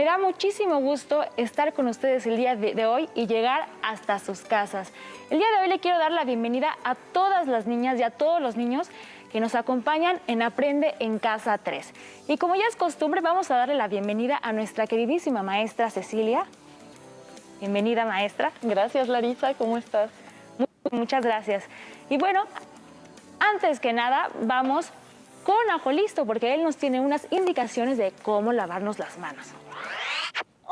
Me da muchísimo gusto estar con ustedes el día de hoy y llegar hasta sus casas. El día de hoy le quiero dar la bienvenida a todas las niñas y a todos los niños que nos acompañan en Aprende en Casa 3. Y como ya es costumbre, vamos a darle la bienvenida a nuestra queridísima maestra Cecilia. Bienvenida, maestra. Gracias, Larisa. ¿Cómo estás? Muchas gracias. Y bueno, antes que nada, vamos con Ajo Listo, porque él nos tiene unas indicaciones de cómo lavarnos las manos.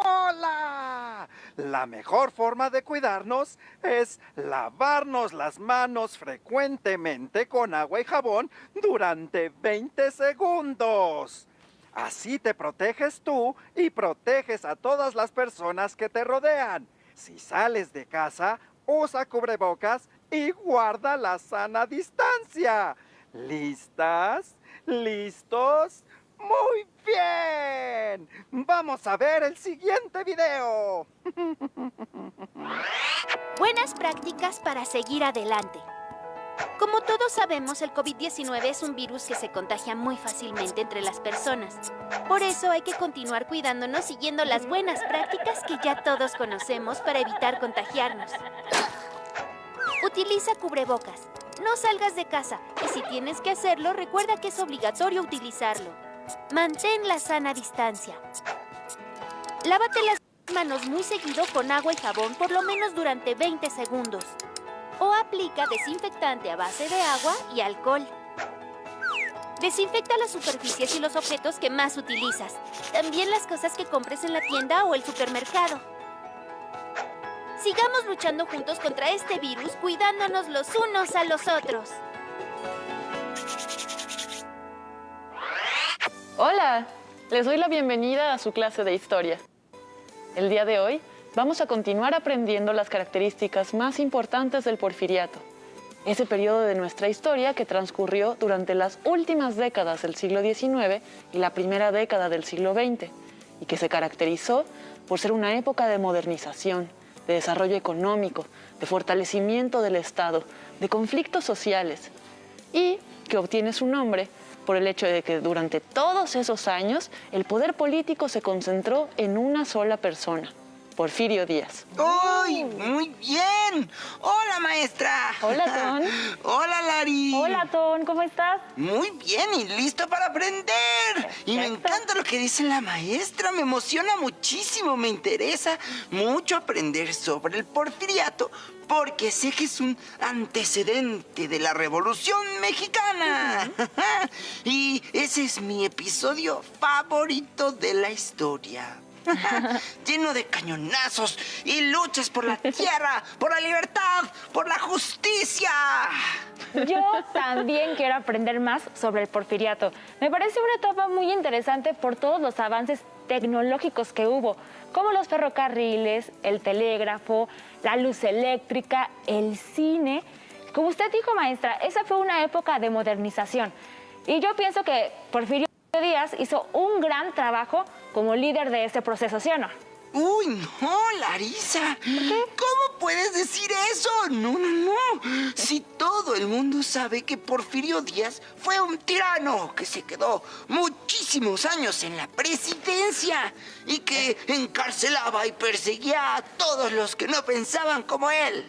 ¡Hola! La mejor forma de cuidarnos es lavarnos las manos frecuentemente con agua y jabón durante 20 segundos. Así te proteges tú y proteges a todas las personas que te rodean. Si sales de casa, usa cubrebocas y guarda la sana distancia. ¿Listas? ¿Listos? ¡Muy bien! ¡Vamos a ver el siguiente video! Buenas prácticas para seguir adelante. Como todos sabemos, el COVID-19 es un virus que se contagia muy fácilmente entre las personas. Por eso hay que continuar cuidándonos siguiendo las buenas prácticas que ya todos conocemos para evitar contagiarnos. Utiliza cubrebocas. No salgas de casa y si tienes que hacerlo, recuerda que es obligatorio utilizarlo. Mantén la sana distancia. Lávate las manos muy seguido con agua y jabón por lo menos durante 20 segundos. O aplica desinfectante a base de agua y alcohol. Desinfecta las superficies y los objetos que más utilizas. También las cosas que compres en la tienda o el supermercado. Sigamos luchando juntos contra este virus, cuidándonos los unos a los otros. Hola, les doy la bienvenida a su clase de historia. El día de hoy vamos a continuar aprendiendo las características más importantes del Porfiriato, ese periodo de nuestra historia que transcurrió durante las últimas décadas del siglo XIX y la primera década del siglo XX, y que se caracterizó por ser una época de modernización, de desarrollo económico, de fortalecimiento del Estado, de conflictos sociales, y que obtiene su nombre por el hecho de que durante todos esos años el poder político se concentró en una sola persona, Porfirio Díaz. ¡Uy! ¡Muy bien! ¡Hola, maestra! Hola, Ton. ¡Hola, Lari! Hola, Ton, ¿cómo estás? Muy bien y listo para aprender. Y me encanta lo que dice la maestra. Me emociona muchísimo. Me interesa mucho aprender sobre el Porfiriato porque sé que es un antecedente de la Revolución Mexicana. Y ese es mi episodio favorito de la historia. Lleno de cañonazos y luchas por la tierra, por la libertad, por la justicia. Yo también quiero aprender más sobre el Porfiriato. Me parece una etapa muy interesante por todos los avances tecnológicos que hubo, como los ferrocarriles, el telégrafo, la luz eléctrica, el cine. Como usted dijo, maestra, esa fue una época de modernización. Y yo pienso que Porfirio Díaz hizo un gran trabajo como líder de ese proceso, ¿sí o no? ¡Uy, no, Larisa! ¿Por qué? ¿Cómo puedes decir eso? No, no, no. Si todo el mundo sabe que Porfirio Díaz fue un tirano que se quedó muchísimos años en la presidencia y que encarcelaba y perseguía a todos los que no pensaban como él.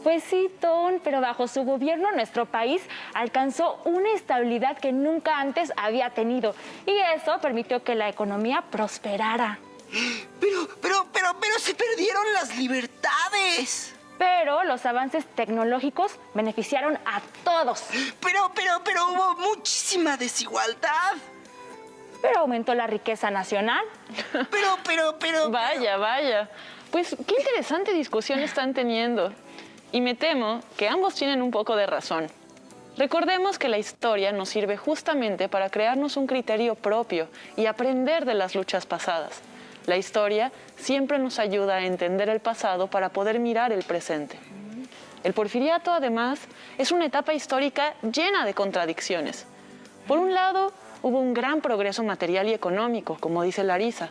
Pues sí, Ton, pero bajo su gobierno nuestro país alcanzó una estabilidad que nunca antes había tenido y eso permitió que la economía prosperara. Pero se perdieron las libertades. Pero los avances tecnológicos beneficiaron a todos. Pero hubo muchísima desigualdad. Pero aumentó la riqueza nacional. Pero... Vaya. Pues qué interesante discusión están teniendo. Y me temo que ambos tienen un poco de razón. Recordemos que la historia nos sirve justamente para crearnos un criterio propio y aprender de las luchas pasadas. La historia siempre nos ayuda a entender el pasado para poder mirar el presente. El Porfiriato, además, es una etapa histórica llena de contradicciones. Por un lado, hubo un gran progreso material y económico, como dice Larisa,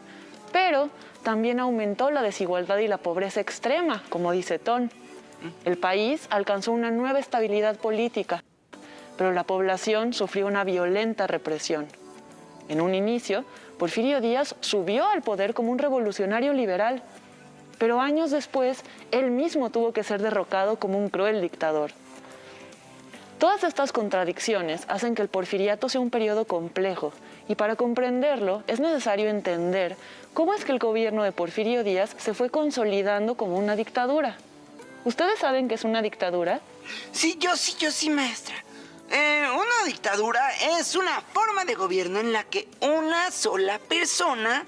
pero también aumentó la desigualdad y la pobreza extrema, como dice Ton. El país alcanzó una nueva estabilidad política, pero la población sufrió una violenta represión. En un inicio, Porfirio Díaz subió al poder como un revolucionario liberal, pero años después él mismo tuvo que ser derrocado como un cruel dictador. Todas estas contradicciones hacen que el porfiriato sea un periodo complejo, y para comprenderlo es necesario entender cómo es que el gobierno de Porfirio Díaz se fue consolidando como una dictadura. ¿Ustedes saben qué es una dictadura? Sí, yo sí, maestra. Una dictadura es una forma de gobierno en la que una sola persona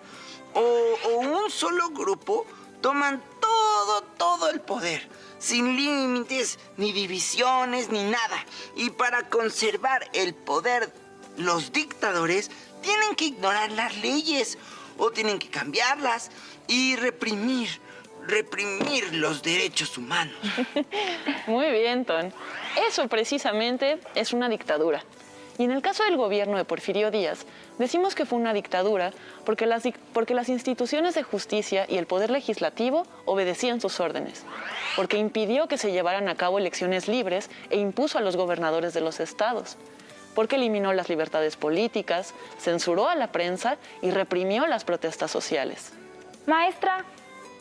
o un solo grupo toman todo el poder, sin límites, ni divisiones, ni nada. Y para conservar el poder, los dictadores tienen que ignorar las leyes o tienen que cambiarlas y reprimir los derechos humanos. Muy bien, Ton. Eso precisamente es una dictadura. Y en el caso del gobierno de Porfirio Díaz, decimos que fue una dictadura porque las instituciones de justicia y el poder legislativo obedecían sus órdenes, porque impidió que se llevaran a cabo elecciones libres e impuso a los gobernadores de los estados, porque eliminó las libertades políticas, censuró a la prensa y reprimió las protestas sociales. Maestra,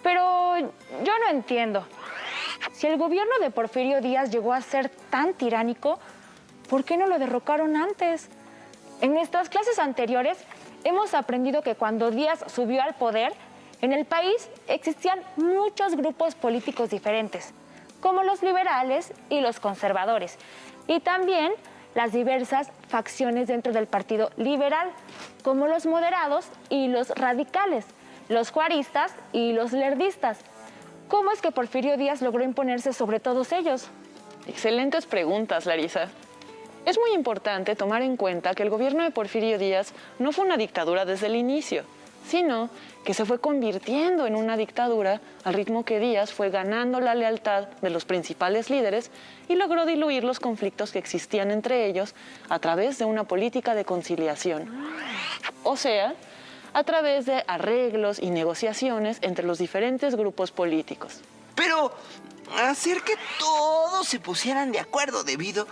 pero yo no entiendo. Si el gobierno de Porfirio Díaz llegó a ser tan tiránico, ¿por qué no lo derrocaron antes? En nuestras clases anteriores hemos aprendido que cuando Díaz subió al poder, en el país existían muchos grupos políticos diferentes, como los liberales y los conservadores, y también las diversas facciones dentro del Partido Liberal, como los moderados y los radicales, los juaristas y los lerdistas. ¿Cómo es que Porfirio Díaz logró imponerse sobre todos ellos? Excelentes preguntas, Larisa. Es muy importante tomar en cuenta que el gobierno de Porfirio Díaz no fue una dictadura desde el inicio, sino que se fue convirtiendo en una dictadura al ritmo que Díaz fue ganando la lealtad de los principales líderes y logró diluir los conflictos que existían entre ellos a través de una política de conciliación. O sea, a través de arreglos y negociaciones entre los diferentes grupos políticos. Pero hacer que todos se pusieran de acuerdo debido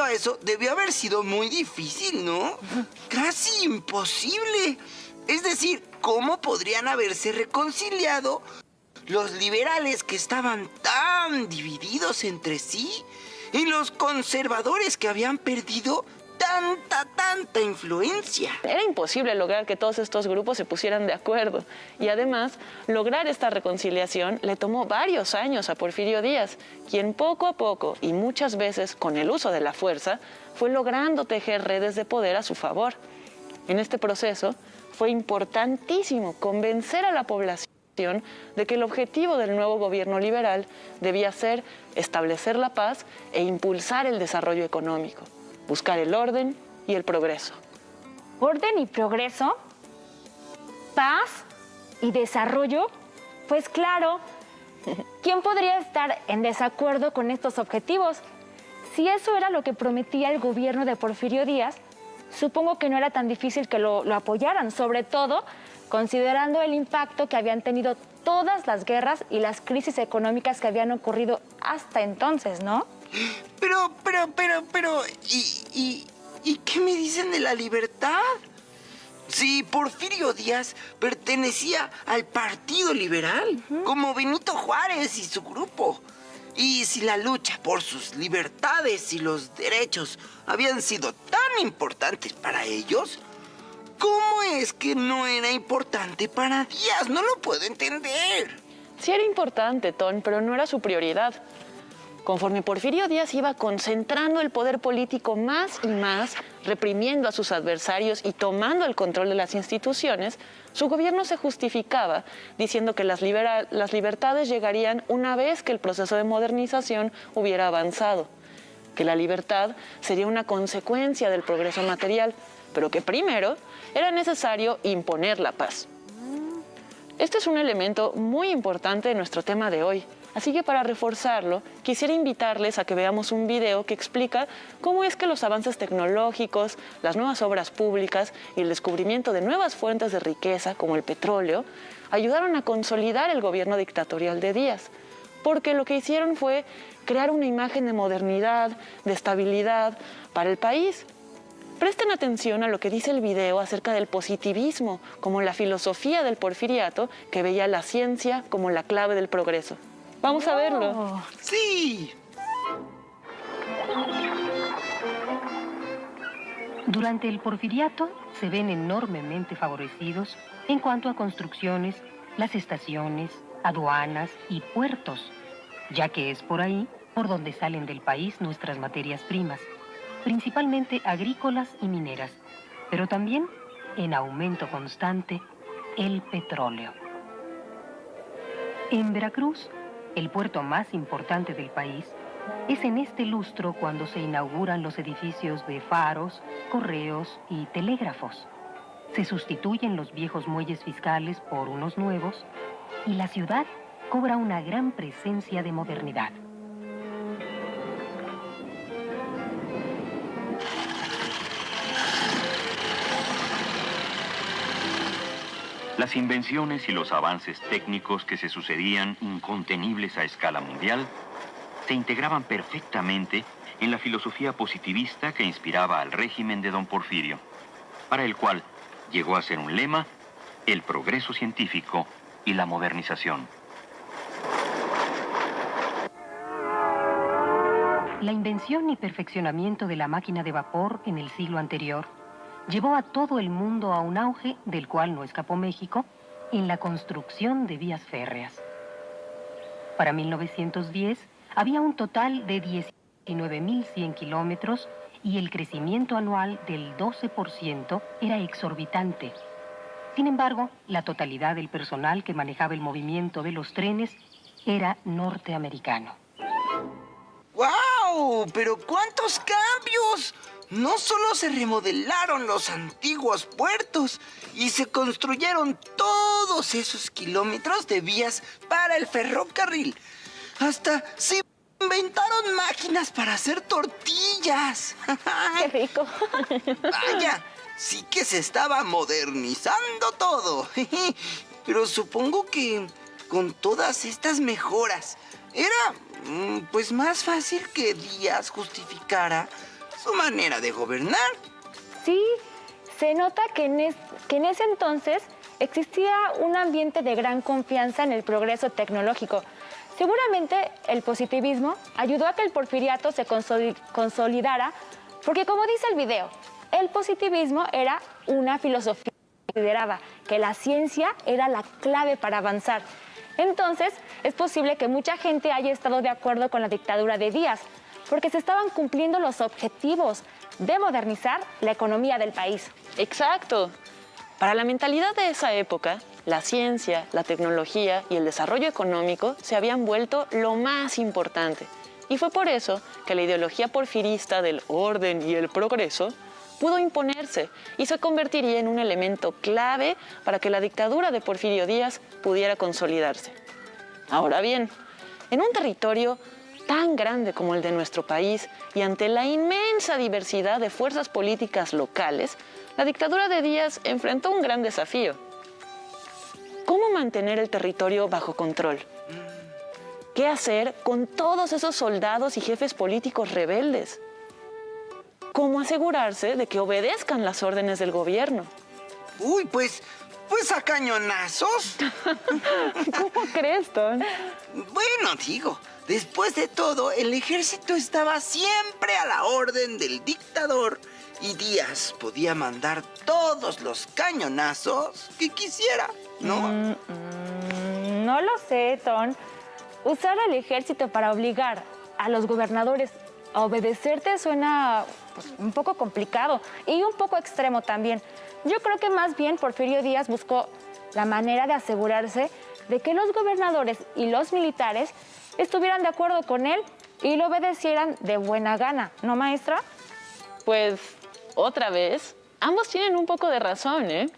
a eso, debió haber sido muy difícil, ¿no? Casi imposible. Es decir, ¿cómo podrían haberse reconciliado los liberales que estaban tan divididos entre sí y los conservadores que habían perdido tanta influencia? Era imposible lograr que todos estos grupos se pusieran de acuerdo. Y además, lograr esta reconciliación le tomó varios años a Porfirio Díaz, quien poco a poco y muchas veces con el uso de la fuerza, fue logrando tejer redes de poder a su favor. En este proceso, fue importantísimo convencer a la población de que el objetivo del nuevo gobierno liberal debía ser establecer la paz e impulsar el desarrollo económico, buscar el orden y el progreso. ¿Orden y progreso? ¿Paz y desarrollo? Pues claro. ¿Quién podría estar en desacuerdo con estos objetivos? Si eso era lo que prometía el gobierno de Porfirio Díaz, supongo que no era tan difícil que lo apoyaran, sobre todo considerando el impacto que habían tenido todas las guerras y las crisis económicas que habían ocurrido hasta entonces, ¿no? Pero, ¿y qué me dicen de la libertad? Si Porfirio Díaz pertenecía al Partido Liberal, como Benito Juárez y su grupo. Y si la lucha por sus libertades y los derechos habían sido tan importantes para ellos, ¿cómo es que no era importante para Díaz? No lo puedo entender. Sí era importante, Ton, pero no era su prioridad. Conforme Porfirio Díaz iba concentrando el poder político más y más, reprimiendo a sus adversarios y tomando el control de las instituciones, su gobierno se justificaba diciendo que las libertades llegarían una vez que el proceso de modernización hubiera avanzado, que la libertad sería una consecuencia del progreso material, pero que primero era necesario imponer la paz. Este es un elemento muy importante de nuestro tema de hoy. Así que para reforzarlo, quisiera invitarles a que veamos un video que explica cómo es que los avances tecnológicos, las nuevas obras públicas y el descubrimiento de nuevas fuentes de riqueza, como el petróleo, ayudaron a consolidar el gobierno dictatorial de Díaz, porque lo que hicieron fue crear una imagen de modernidad, de estabilidad para el país. Presten atención a lo que dice el video acerca del positivismo, como la filosofía del Porfiriato que veía la ciencia como la clave del progreso. Vamos a verlo. Sí. Durante el Porfiriato se ven enormemente favorecidos en cuanto a construcciones, las estaciones, aduanas y puertos, ya que es por ahí por donde salen del país nuestras materias primas, principalmente agrícolas y mineras, pero también, en aumento constante, el petróleo. En Veracruz, el puerto más importante del país, es en este lustro cuando se inauguran los edificios de faros, correos y telégrafos. Se sustituyen los viejos muelles fiscales por unos nuevos y la ciudad cobra una gran presencia de modernidad. Las invenciones y los avances técnicos que se sucedían incontenibles a escala mundial se integraban perfectamente en la filosofía positivista que inspiraba al régimen de don Porfirio, para el cual llegó a ser un lema: el progreso científico y la modernización. La invención y perfeccionamiento de la máquina de vapor en el siglo anterior llevó a todo el mundo a un auge del cual no escapó México en la construcción de vías férreas. Para 1910 había un total de 19.100 kilómetros y el crecimiento anual del 12% era exorbitante. Sin embargo, la totalidad del personal que manejaba el movimiento de los trenes era norteamericano. ¡Guau! ¡Pero cuántos cambios! No solo se remodelaron los antiguos puertos y se construyeron todos esos kilómetros de vías para el ferrocarril. Hasta se inventaron máquinas para hacer tortillas. ¡Qué rico! Vaya, sí que se estaba modernizando todo. Pero supongo que con todas estas mejoras era pues más fácil que Díaz justificara su manera de gobernar. Sí, se nota que en ese entonces existía un ambiente de gran confianza en el progreso tecnológico. Seguramente el positivismo ayudó a que el porfiriato se consolidara, porque como dice el video, el positivismo era una filosofía que consideraba que la ciencia era la clave para avanzar. Entonces, es posible que mucha gente haya estado de acuerdo con la dictadura de Díaz, porque se estaban cumpliendo los objetivos de modernizar la economía del país. Exacto. Para la mentalidad de esa época, la ciencia, la tecnología y el desarrollo económico se habían vuelto lo más importante. Y fue por eso que la ideología porfirista del orden y el progreso pudo imponerse y se convertiría en un elemento clave para que la dictadura de Porfirio Díaz pudiera consolidarse. Ahora bien, en un territorio tan grande como el de nuestro país y ante la inmensa diversidad de fuerzas políticas locales, la dictadura de Díaz enfrentó un gran desafío. ¿Cómo mantener el territorio bajo control? ¿Qué hacer con todos esos soldados y jefes políticos rebeldes? ¿Cómo asegurarse de que obedezcan las órdenes del gobierno? Uy, pues a cañonazos. ¿Cómo crees, Ton? Bueno, digo, después de todo, el ejército estaba siempre a la orden del dictador y Díaz podía mandar todos los cañonazos que quisiera, ¿no? No lo sé, Ton. Usar al ejército para obligar a los gobernadores a obedecerte suena pues, un poco complicado y un poco extremo también. Yo creo que más bien Porfirio Díaz buscó la manera de asegurarse de que los gobernadores y los militares estuvieran de acuerdo con él y lo obedecieran de buena gana, ¿no, maestra? Pues, otra vez, ambos tienen un poco de razón, ¿eh?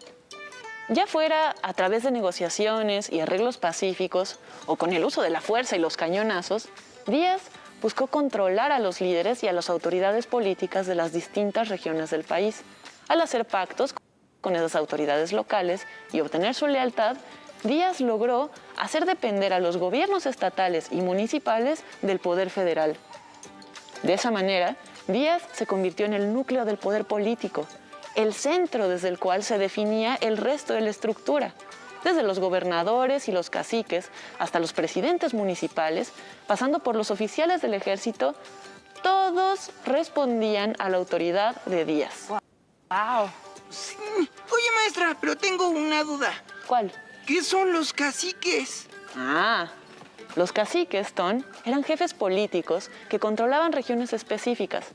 Ya fuera a través de negociaciones y arreglos pacíficos o con el uso de la fuerza y los cañonazos, Díaz buscó controlar a los líderes y a las autoridades políticas de las distintas regiones del país. Al hacer pactos con esas autoridades locales y obtener su lealtad, Díaz logró hacer depender a los gobiernos estatales y municipales del poder federal. De esa manera, Díaz se convirtió en el núcleo del poder político, el centro desde el cual se definía el resto de la estructura. Desde los gobernadores y los caciques hasta los presidentes municipales, pasando por los oficiales del ejército, todos respondían a la autoridad de Díaz. ¡Wow! Sí. Oye, maestra, pero tengo una duda. ¿Cuál? ¿Qué son los caciques? Los caciques, Ton, eran jefes políticos que controlaban regiones específicas.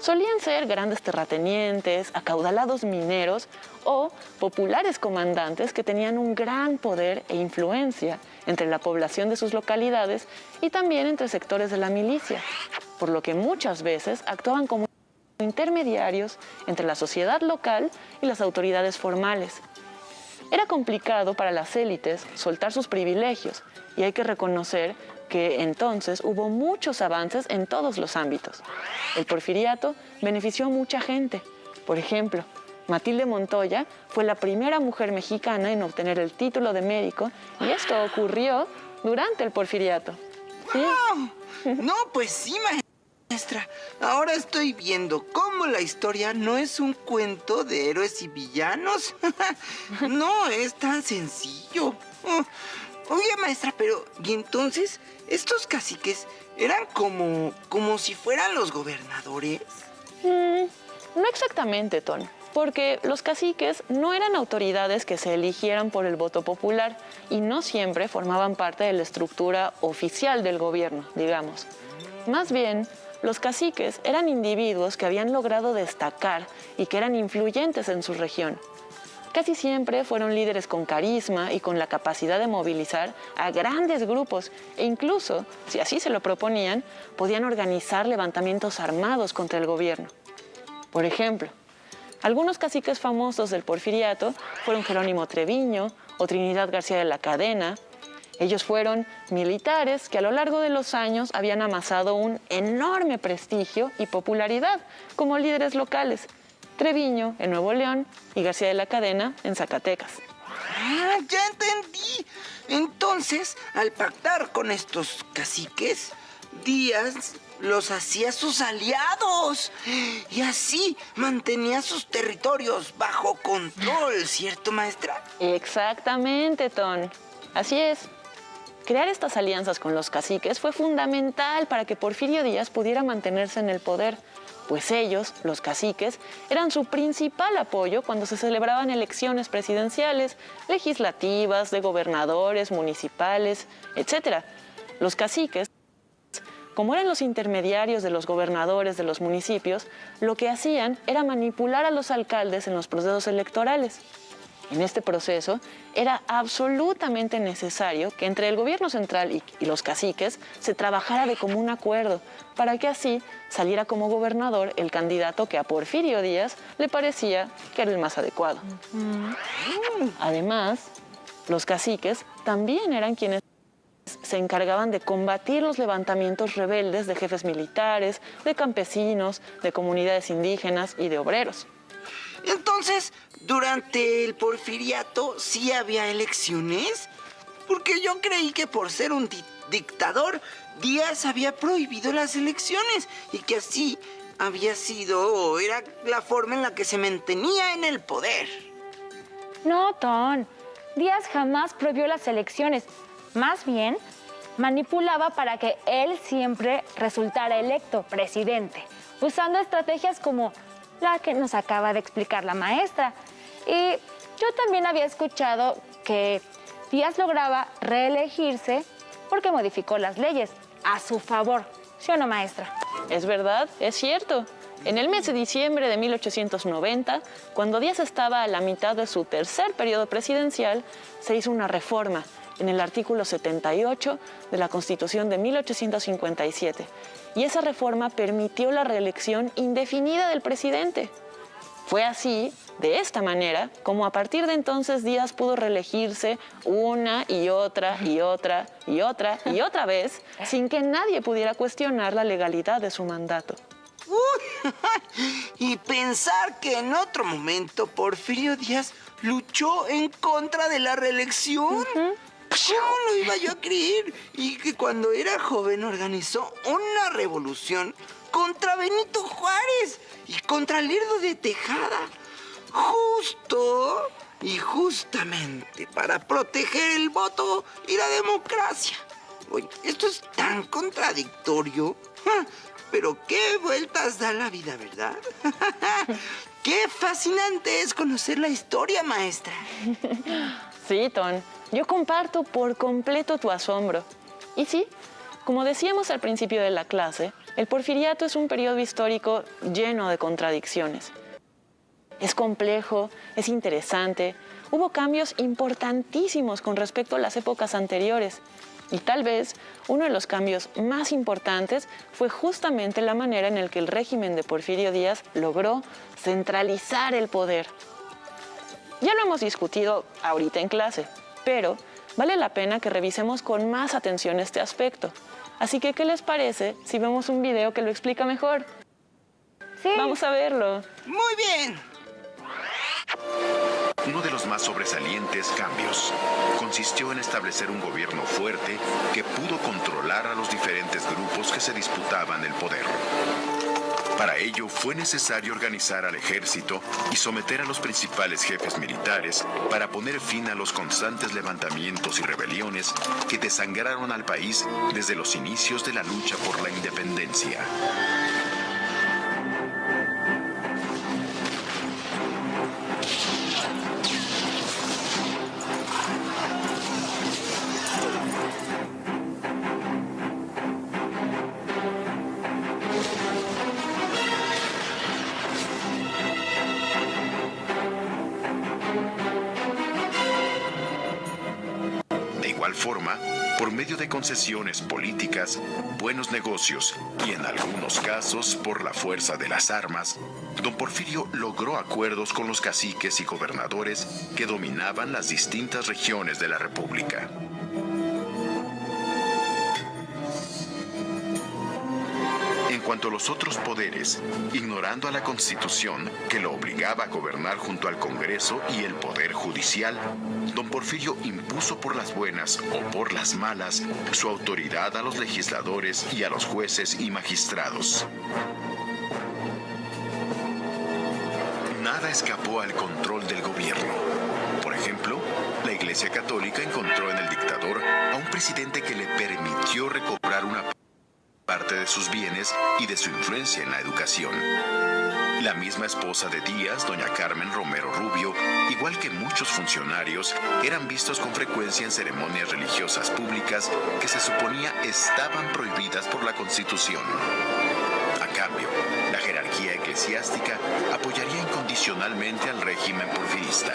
Solían ser grandes terratenientes, acaudalados mineros o populares comandantes que tenían un gran poder e influencia entre la población de sus localidades y también entre sectores de la milicia, por lo que muchas veces actuaban como intermediarios entre la sociedad local y las autoridades formales. Era complicado para las élites soltar sus privilegios y hay que reconocer que entonces hubo muchos avances en todos los ámbitos. El porfiriato benefició a mucha gente. Por ejemplo, Matilde Montoya fue la primera mujer mexicana en obtener el título de médico y esto ocurrió durante el porfiriato. ¿Sí? ¡Wow! No, pues sí, maestra. Ahora estoy viendo cómo la historia no es un cuento de héroes y villanos. No es tan sencillo. Oye, maestra, pero ¿y entonces estos caciques eran como si fueran los gobernadores? No exactamente, Ton, porque los caciques no eran autoridades que se eligieran por el voto popular y no siempre formaban parte de la estructura oficial del gobierno, digamos. Más bien, los caciques eran individuos que habían logrado destacar y que eran influyentes en su región. Casi siempre fueron líderes con carisma y con la capacidad de movilizar a grandes grupos e incluso, si así se lo proponían, podían organizar levantamientos armados contra el gobierno. Por ejemplo, algunos caciques famosos del porfiriato fueron Jerónimo Treviño o Trinidad García de la Cadena. Ellos fueron militares que a lo largo de los años habían amasado un enorme prestigio y popularidad como líderes locales. Treviño en Nuevo León y García de la Cadena en Zacatecas. Ya entendí. Entonces, al pactar con estos caciques, Díaz los hacía sus aliados y así mantenía sus territorios bajo control, ¿cierto, maestra? Exactamente, Ton. Así es. Crear estas alianzas con los caciques fue fundamental para que Porfirio Díaz pudiera mantenerse en el poder, pues ellos, los caciques, eran su principal apoyo cuando se celebraban elecciones presidenciales, legislativas, de gobernadores, municipales, etc. Los caciques, como eran los intermediarios de los gobernadores de los municipios, lo que hacían era manipular a los alcaldes en los procesos electorales. En este proceso era absolutamente necesario que entre el gobierno central y los caciques se trabajara de común acuerdo para que así saliera como gobernador el candidato que a Porfirio Díaz le parecía que era el más adecuado. Además, los caciques también eran quienes se encargaban de combatir los levantamientos rebeldes de jefes militares, de campesinos, de comunidades indígenas y de obreros. Entonces, durante el porfiriato sí había elecciones, porque yo creí que por ser un dictador, Díaz había prohibido las elecciones y que así había sido o era la forma en la que se mantenía en el poder. No, Ton. Díaz jamás prohibió las elecciones. Más bien, manipulaba para que él siempre resultara electo presidente, usando estrategias como la que nos acaba de explicar la maestra. Y yo también había escuchado que Díaz lograba reelegirse porque modificó las leyes a su favor. ¿Sí o no, maestra? Es verdad, es cierto. En el mes de diciembre de 1890, cuando Díaz estaba a la mitad de su tercer periodo presidencial, se hizo una reforma en el artículo 78 de la Constitución de 1857. Y esa reforma permitió la reelección indefinida del presidente. Fue así, de esta manera, como a partir de entonces Díaz pudo reelegirse una y otra y otra y otra y otra vez sin que nadie pudiera cuestionar la legalidad de su mandato. Y pensar que en otro momento Porfirio Díaz luchó en contra de la reelección. ¿Cómo lo iba yo a creer? Y que cuando era joven organizó una revolución contra Benito Juárez y contra Lerdo de Tejada. Justo y justamente para proteger el voto y la democracia. Oye, esto es tan contradictorio. Pero qué vueltas da la vida, ¿verdad? Qué fascinante es conocer la historia, maestra. Sí, Ton, yo comparto por completo tu asombro. Y sí, como decíamos al principio de la clase, el Porfiriato es un periodo histórico lleno de contradicciones. Es complejo, es interesante, hubo cambios importantísimos con respecto a las épocas anteriores. Y tal vez uno de los cambios más importantes fue justamente la manera en la que el régimen de Porfirio Díaz logró centralizar el poder. Ya lo hemos discutido ahorita en clase, pero vale la pena que revisemos con más atención este aspecto. Así que, ¿qué les parece si vemos un video que lo explica mejor? Sí. Vamos a verlo. Muy bien. Uno de los más sobresalientes cambios consistió en establecer un gobierno fuerte que pudo controlar a los diferentes grupos que se disputaban el poder. Para ello fue necesario organizar al ejército y someter a los principales jefes militares para poner fin a los constantes levantamientos y rebeliones que desangraron al país desde los inicios de la lucha por la independencia. De igual forma, por medio de concesiones políticas, buenos negocios y en algunos casos por la fuerza de las armas, don Porfirio logró acuerdos con los caciques y gobernadores que dominaban las distintas regiones de la República. En cuanto a los otros poderes, ignorando a la Constitución que lo obligaba a gobernar junto al Congreso y el Poder Judicial, don Porfirio impuso por las buenas o por las malas su autoridad a los legisladores y a los jueces y magistrados. Nada escapó al control del gobierno. Por ejemplo, la Iglesia Católica encontró en el dictador a un presidente que le permitió recobrar una parte de sus bienes y de su influencia en la educación. La misma esposa de Díaz, doña Carmen Romero Rubio, igual que muchos funcionarios, eran vistos con frecuencia en ceremonias religiosas públicas que se suponía estaban prohibidas por la Constitución. A cambio, la jerarquía eclesiástica apoyaría incondicionalmente al régimen porfirista.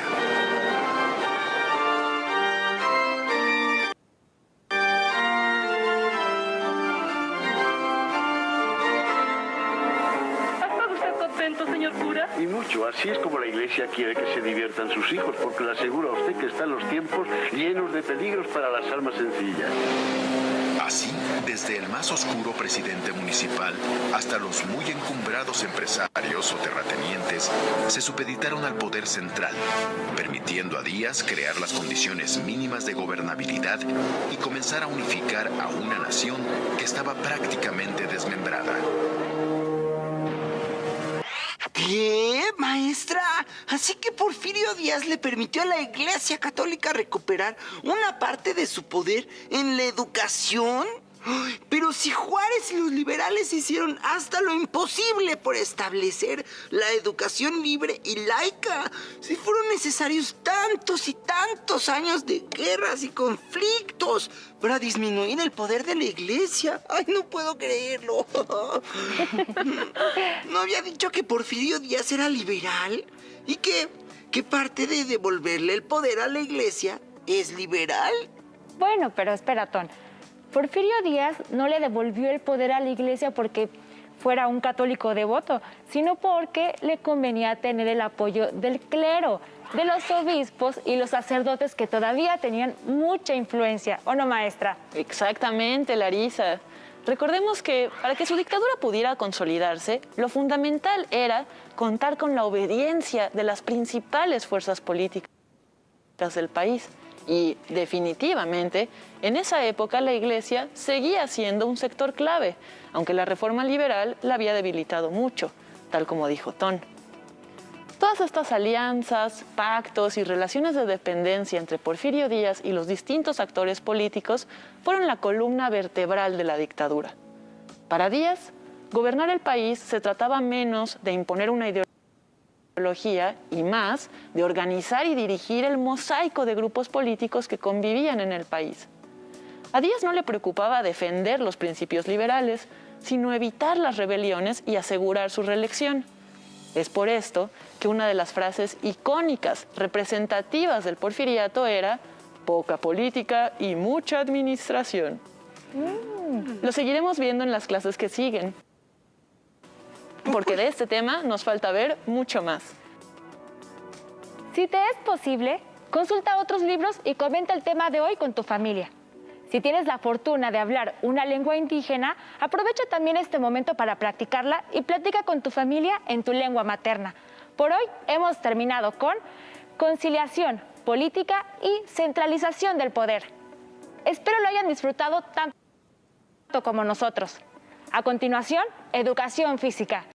Señor cura? Y mucho, así es como la iglesia quiere que se diviertan sus hijos, porque le aseguro a usted que están los tiempos llenos de peligros para las almas sencillas. Así, desde el más oscuro presidente municipal hasta los muy encumbrados empresarios o terratenientes, se supeditaron al poder central, permitiendo a Díaz crear las condiciones mínimas de gobernabilidad y comenzar a unificar a una nación que estaba prácticamente desmembrada. ¿Qué, maestra? Así que Porfirio Díaz le permitió a la Iglesia Católica recuperar una parte de su poder en la educación. Pero si Juárez y los liberales hicieron hasta lo imposible por establecer la educación libre y laica, si fueron necesarios tantos y tantos años de guerras y conflictos para disminuir el poder de la iglesia. ¡Ay, no puedo creerlo! ¿No había dicho que Porfirio Díaz era liberal? ¿Y qué parte de devolverle el poder a la iglesia es liberal? Bueno, pero espera, Ton. Porfirio Díaz no le devolvió el poder a la iglesia porque fuera un católico devoto, sino porque le convenía tener el apoyo del clero, de los obispos y los sacerdotes que todavía tenían mucha influencia. ¿O no, maestra? Exactamente, Larisa. Recordemos que para que su dictadura pudiera consolidarse, lo fundamental era contar con la obediencia de las principales fuerzas políticas del país. Y definitivamente, en esa época la Iglesia seguía siendo un sector clave, aunque la reforma liberal la había debilitado mucho, tal como dijo Ton. Todas estas alianzas, pactos y relaciones de dependencia entre Porfirio Díaz y los distintos actores políticos fueron la columna vertebral de la dictadura. Para Díaz, gobernar el país se trataba menos de imponer una ideología y más de organizar y dirigir el mosaico de grupos políticos que convivían en el país. A Díaz no le preocupaba defender los principios liberales, sino evitar las rebeliones y asegurar su reelección. Es por esto que una de las frases icónicas, representativas del porfiriato era poca política y mucha administración. Lo seguiremos viendo en las clases que siguen, porque de este tema nos falta ver mucho más. Si te es posible, consulta otros libros y comenta el tema de hoy con tu familia. Si tienes la fortuna de hablar una lengua indígena, aprovecha también este momento para practicarla y platica con tu familia en tu lengua materna. Por hoy hemos terminado con conciliación, política y centralización del poder. Espero lo hayan disfrutado tanto como nosotros. A continuación, educación física.